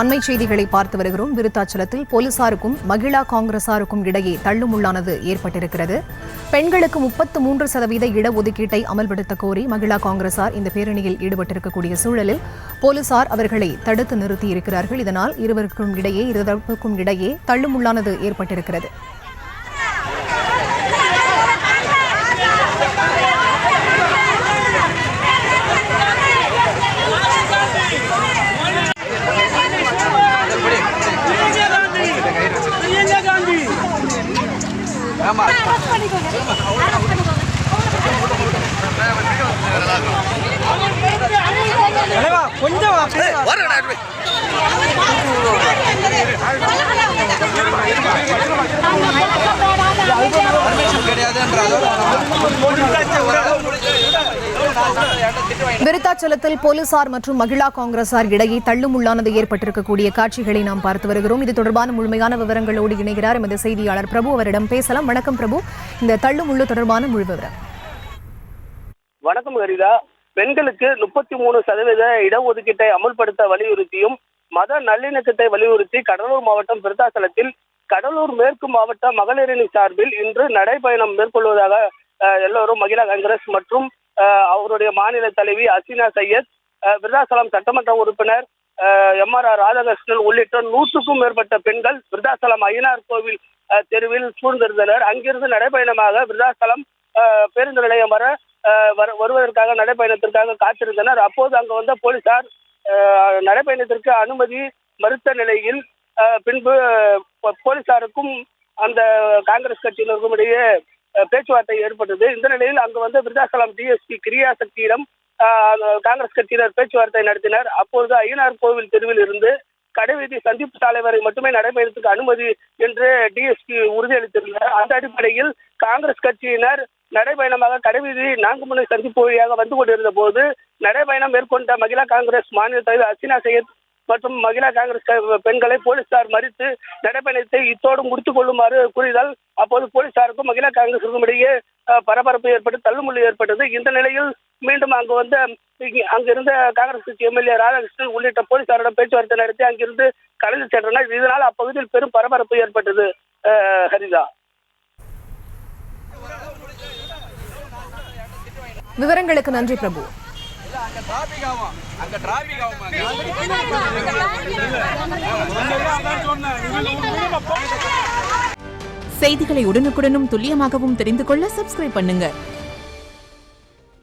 அண்மை செய்திகளை பார்த்து வருகிறோம். விருத்தாச்சலத்தில் போலீசாருக்கும் மகிழா காங்கிரசாருக்கும் இடையே தள்ளுமுள்ளானது ஏற்பட்டிருக்கிறது. பெண்களுக்கு 33% இடஒதுக்கீட்டை அமல்படுத்த கோரி மகிழா காங்கிரசார் இந்த பேரணியில் ஈடுபட்டிருக்கக்கூடிய சூழலில் போலீசார் அவர்களை தடுத்து நிறுத்தியிருக்கிறார்கள். இதனால் இருதரப்புக்கும் இடையே தள்ளுமுள்ளானது ஏற்பட்டிருக்கிறது. விருத்தாச்சலத்தில் போலீசார் மற்றும் மகிழா காங்கிரசார் இடையே தள்ளுமுள்ளானது ஏற்பட்டிருக்கக்கூடிய காட்சிகளை நாம் பார்த்து வருகிறோம். இது தொடர்பான முழுமையான விவரங்களோடு இணைகிறார் எமது செய்தியாளர் பிரபு. அவரிடம் பேசலாம். வணக்கம் பிரபு, இந்த தள்ளுமுள்ளு தொடர்பான முழு விவரம். வணக்கம் கரிதா. பெண்களுக்கு 33% இடஒதுக்கீட்டை அமல்படுத்த வலியுறுத்தியும் மத நல்லிணக்கத்தை வலியுறுத்தி கடலூர் மாவட்டம் விருத்தாச்சலத்தில் கடலூர் மேற்கு மாவட்ட மகளிரணி சார்பில் இன்று நடைபயணம் மேற்கொள்வதாக எல்லோரும் மகிழா காங்கிரஸ் மற்றும் அவருடைய மாநில தலைவி அசினா சையத், விருத்தாச்சலம் சட்டமன்ற உறுப்பினர் MR ராதாகிருஷ்ணன் உள்ளிட்ட 100க்கும் மேற்பட்ட பெண்கள் விருத்தாச்சலம் ஐயனார் கோவில் தெருவில் சூழ்ந்திருந்தனர். அங்கிருந்து நடைபயணமாக விருத்தாச்சலம் பேருந்து நிலையம் வருவதற்காக நடைபயணத்திற்காக காத்திருந்தனர். அப்போது அங்கு வந்த போலீசார் நடைபயணத்திற்கு அனுமதி மறுத்த நிலையில் பின்பு போலீசாருக்கும் அந்த காங்கிரஸ் கட்சியினருக்கும் இடையே பேச்சுவார்த்தை ஏற்பட்டது. இந்த நிலையில் அங்கு வந்து விருத்தாச்சலம் DSP கிரியாசக்தியிடம் காங்கிரஸ் கட்சியினர் பேச்சுவார்த்தை நடத்தினர். அப்பொழுது ஐயனார் கோவில் தெருவில் இருந்து கடைவீதி சந்திப்பு சாலை வரை மட்டுமே நடைபயணத்துக்கு அனுமதி என்று DSP உறுதியளித்திருந்தார். அந்த அடிப்படையில் காங்கிரஸ் கட்சியினர் நடைபயணமாக கடைவீதி நான்குமுனை சந்திப்பு வழியாக வந்து கொண்டிருந்த போது நடைபயணம் மேற்கொண்ட மகிழா காங்கிரஸ் மாநில தலைவர் அசினா சையத் மற்றும் மகிழா காங்கிரஸ் பெண்களை போலீசார் மறித்து நடைபயணத்தை இத்தோடு முடித்துக் கொள்ளுமாறு கூறியதால் அப்போது போலீசாருக்கும் மகிழா காங்கிரசுக்கும் இடையே பரபரப்பு ஏற்பட்டு தள்ளுமுள்ளு ஏற்பட்டது. இந்த நிலையில் மீண்டும் அங்கிருந்த காங்கிரஸ் கட்சி MLA ராதாகிருஷ்ணன் உள்ளிட்ட போலீசாரிடம் பேச்சுவார்த்தை நடத்தி அங்கிருந்து கலைந்து சென்றனர். இதனால் அப்பகுதியில் பெரும் பரபரப்பு ஏற்பட்டது. ஹரிதா, விவரங்களுக்கு நன்றி பிரபு. செய்திகளை உடனுக்குடனும் துல்லியமாகவும் தெரிந்து கொள்ள சப்ஸ்கிரைப் பண்ணுங்க.